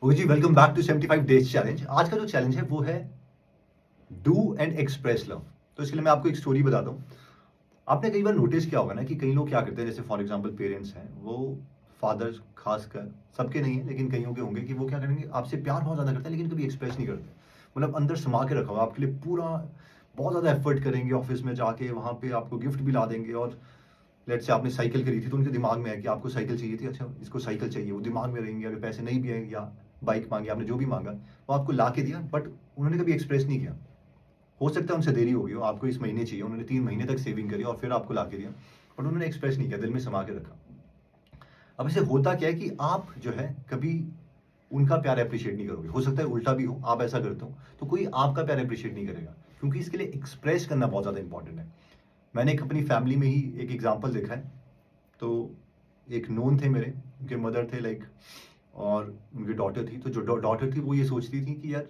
Okay जी, welcome back to 75 days challenge. आज का जो चैलेंज है वो है डू एंड एक्सप्रेस लव। तो इसके लिए मैं आपको एक स्टोरी बताता हूँ। आपने कई बार नोटिस किया होगा ना कि कई लोग क्या करते हैं, जैसे फॉर एग्जांपल पेरेंट्स हैं, वो फादर्स खासकर, सबके नहीं है लेकिन कईयों के होंगे, कि वो क्या करेंगे, आपसे प्यार बहुत ज़्यादा करते हैं लेकिन कभी एक्सप्रेस नहीं करते। मतलब अंदर समा के रखा हुआ आपके लिए पूरा, बहुत ज़्यादा एफर्ट करेंगे, ऑफिस में जाके वहाँ पे आपको गिफ्ट भी ला देंगे। और लेट से आपने साइकिल खरीदी थी तो उनके दिमाग में है कि आपको साइकिल चाहिए थी, अच्छा इसको साइकिल चाहिए, वो दिमाग में रहेंगे। अगर पैसे नहीं भी हैं या बाइक मांगी, आपने जो भी मांगा वो आपको ला के दिया, बट उन्होंने कभी एक्सप्रेस नहीं किया। हो सकता है उनसे देरी हो गई हो, आपको इस महीने चाहिए, उन्होंने 3 महीने तक सेविंग करी और फिर आपको ला के दिया, बट उन्होंने एक्सप्रेस नहीं किया, दिल में समा के रखा। अब इसे होता क्या है कि आप जो है कभी उनका प्यार अप्रिशिएट नहीं करोगे। हो सकता है उल्टा भी हो, आप ऐसा करते हो तो कोई आपका प्यार अप्रिशिएट नहीं करेगा, क्योंकि इसके लिए एक्सप्रेस करना बहुत ज़्यादा इंपॉर्टेंट है। मैंने एक अपनी फैमिली में ही एक एग्जाम्पल देखा है। तो एक नोन थे मेरे, उनके मदर थे लाइक, और उनकी डॉटर थी। तो जो डॉटर थी वो ये सोचती थी कि यार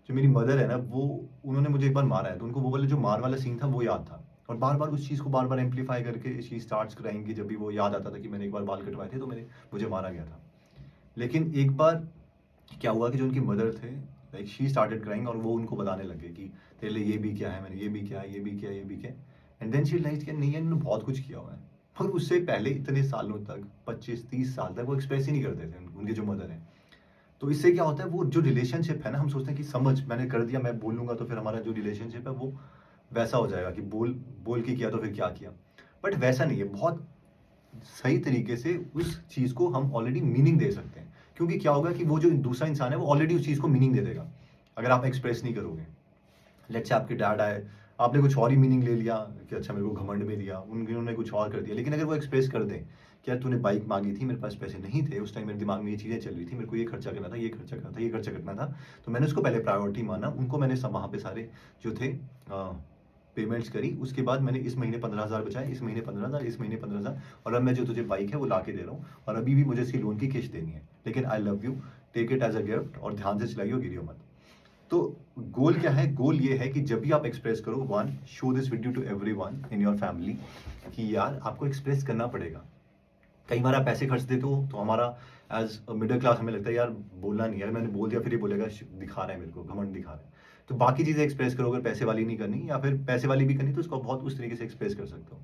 जो मेरी मदर है ना, वो उन्होंने मुझे एक बार मारा है, तो उनको वो वाला जो मार वाला सीन था वो याद था। और बार बार उस चीज़ को बार बार एम्पलीफाई करके शी स्टार्ट्स कराएंगी, जब भी वो याद आता था कि मैंने एक बार बाल कटवाए थे तो मुझे मारा गया था। लेकिन एक बार क्या हुआ कि जो उनकी मदर थे, लाइक शी स्टार्टेड क्राइंग, और वो उनको बताने लगे कि तेरे लिए ये भी क्या है, मैंने ये भी किया, ये भी किया, ये भी किया। एंड देन शी रियलाइज कि नहीं यार, इन्होंने बहुत कुछ किया हुआ है। और उससे पहले इतने सालों तक, 25-30 साल तक वो एक्सप्रेस ही नहीं करते थे, उनके जो मदर हैं। तो इससे क्या होता है, वो जो रिलेशनशिप है ना, हम सोचते हैं कि समझ मैंने कर दिया, मैं बोलूंगा तो फिर हमारा जो रिलेशनशिप है वो वैसा हो जाएगा कि बोल बोल के किया तो फिर क्या किया। बट वैसा नहीं है। बहुत सही तरीके से उस चीज़ को हम ऑलरेडी मीनिंग दे सकते हैं, क्योंकि क्या होगा कि वो जो दूसरा इंसान है वो ऑलरेडी उस चीज़ को मीनिंग दे देगा, अगर आप एक्सप्रेस नहीं करोगे। लेट्स से आपके डैड आए, आपने कुछ और ही मीनिंग ले लिया कि अच्छा मेरे को घमंड में दिया, उन्होंने कुछ और कर दिया। लेकिन अगर वो एक्सप्रेस कर दें कि यार तूने बाइक मांगी थी, मेरे पास पैसे नहीं थे उस टाइम, मेरे दिमाग में ये चीज़ें चल रही थी, मेरे को ये खर्चा करना था, ये खर्चा करना था, ये खर्चा करना था, तो मैंने उसको पहले प्रायोरिटी माना, उनको मैंने सब वहाँ पे सारे जो थे पेमेंट्स करी। उसके बाद मैंने इस महीने 15,000 बचाए, इस महीने 15,000, इस महीने 15,000, और अब मैं जो तुझे बाइक है वो ला के दे रहा हूँ, और अभी भी मुझे इसकी लोन की किस्त देनी है, लेकिन I love you, take it as a gift, और ध्यान से चलाइयो, गिरियो मत। तो गोल क्या है? गोल ये है कि जब भी आप एक्सप्रेस करो, one, show this video to everyone in your family कि यार आपको एक्सप्रेस करना पड़ेगा। कई बार आप पैसे खर्च देते हो तो हमारा एज मिडिल क्लास हमें लगता है यार बोलना नहीं, यार मैंने बोल दिया फिर ये बोलेगा दिखा रहा है मेरे को, घमंड दिखा रहा है। तो बाकी चीज़ें एक्सप्रेस करो, अगर पैसे वाली नहीं करनी या फिर पैसे वाली भी करनी तो उसको बहुत उस तरीके से एक्सप्रेस कर सकते हो,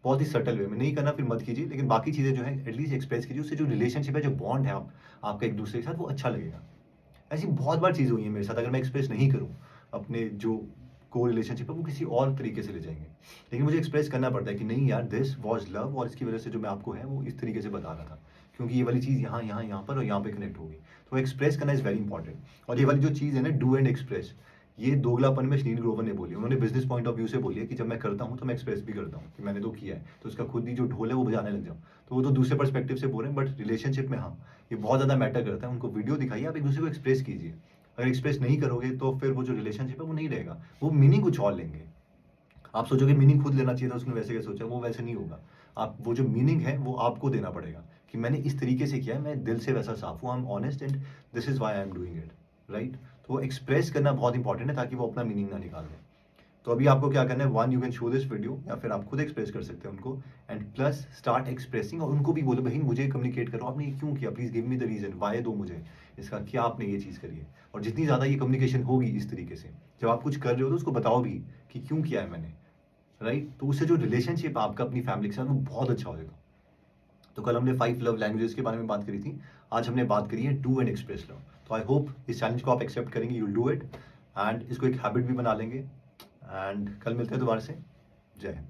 बहुत ही सटल वे में। नहीं करना फिर मत कीजिए, लेकिन बाकी चीज़ें जो है एटलीस्ट एक्सप्रेस कीजिए, उससे जो रिलेशनशिप है, जो बॉन्ड है आपका एक दूसरे के साथ, वो अच्छा लगेगा। ऐसी बहुत बार चीज़ें हुई हैं मेरे साथ, अगर मैं एक्सप्रेस नहीं करूँ अपने जो को रिलेशनशिप है वो किसी और तरीके से ले जाएंगे, लेकिन मुझे एक्सप्रेस करना पड़ता है कि नहीं यार, दिस वॉज लव, और इसकी वजह से जो मैं आपको है वो इस तरीके से बता रहा था, क्योंकि ये वाली चीज़ यहाँ यहाँ यहाँ पर और यहाँ पे कनेक्ट होगी। तो एक्सप्रेस करना इज़ वेरी इंपॉर्टेंट। और ये वाली जो चीज़ है ना, डू एंड एक्सप्रेस, ये दोगलापन में शनील ग्रोवर ने बोली। उन्होंने बिजनेस पॉइंट ऑफ व्यू से बोली है कि जब मैं करता हूँ तो मैं एक्सप्रेस भी करता हूँ कि मैंने तो किया है, तो उसका खुद ही जो ढोल है वो बजाने लग जाऊँ। तो वो तो दूसरे पर्सपेक्टिव से बोल रहे हैं, बट रिलेशनशिप में हाँ, ये बहुत ज़्यादा मैटर करता है। उनको वीडियो दिखाइए, आप एक दूसरे को एक्सप्रेस कीजिए। अगर एक्सप्रेस नहीं करोगे तो फिर वो जो रिलेशनशिप है वो नहीं रहेगा, वो मीनिंग कुछ और लेंगे। आप सोचोगे मीनिंग खुद लेना चाहिए था, उसने वैसे क्या सोचा, वो वैसे नहीं होगा। आप वो जो मीनिंग है वो आपको देना पड़ेगा कि मैंने इस तरीके से किया है, मैं दिल से वैसा साफ हूँ, I am honest and this is why I am doing it, right. तो एक्सप्रेस करना बहुत इंपॉर्टेंट है ताकि वो अपना मीनिंग ना निकाल दें। तो अभी आपको क्या करना है, one, you can show this video, या फिर आप खुद एक्सप्रेस कर सकते हैं उनको, एंड प्लस स्टार्ट एक्सप्रेसिंग, और उनको भी बोलो बहन मुझे कम्युनिकेट करो, आपने ये क्यों किया, please give me the reason, why दो मुझे इसका, क्या आपने ये चीज़ करी है। और जितनी ज़्यादा ये कम्युनिकेशन होगी इस तरीके से, जब आप कुछ कर रहे हो तो उसको बताओ भी कि क्यों किया है मैंने, राइट। तो उससे जो रिलेशनशिप आपका अपनी फैमिली के साथ वो बहुत अच्छा हो जाएगा। तो कल हमने 5 लव लैंग्वेजेस के बारे में बात करी थी, आज हमने बात करी है डू एंड एक्सप्रेस लव। तो आई होप इस चैलेंज को आप एक्सेप्ट करेंगे, you will do it, and इसको एक हैबिट भी बना लेंगे। एंड कल मिलते हैं दोबारा से। जय हिंद।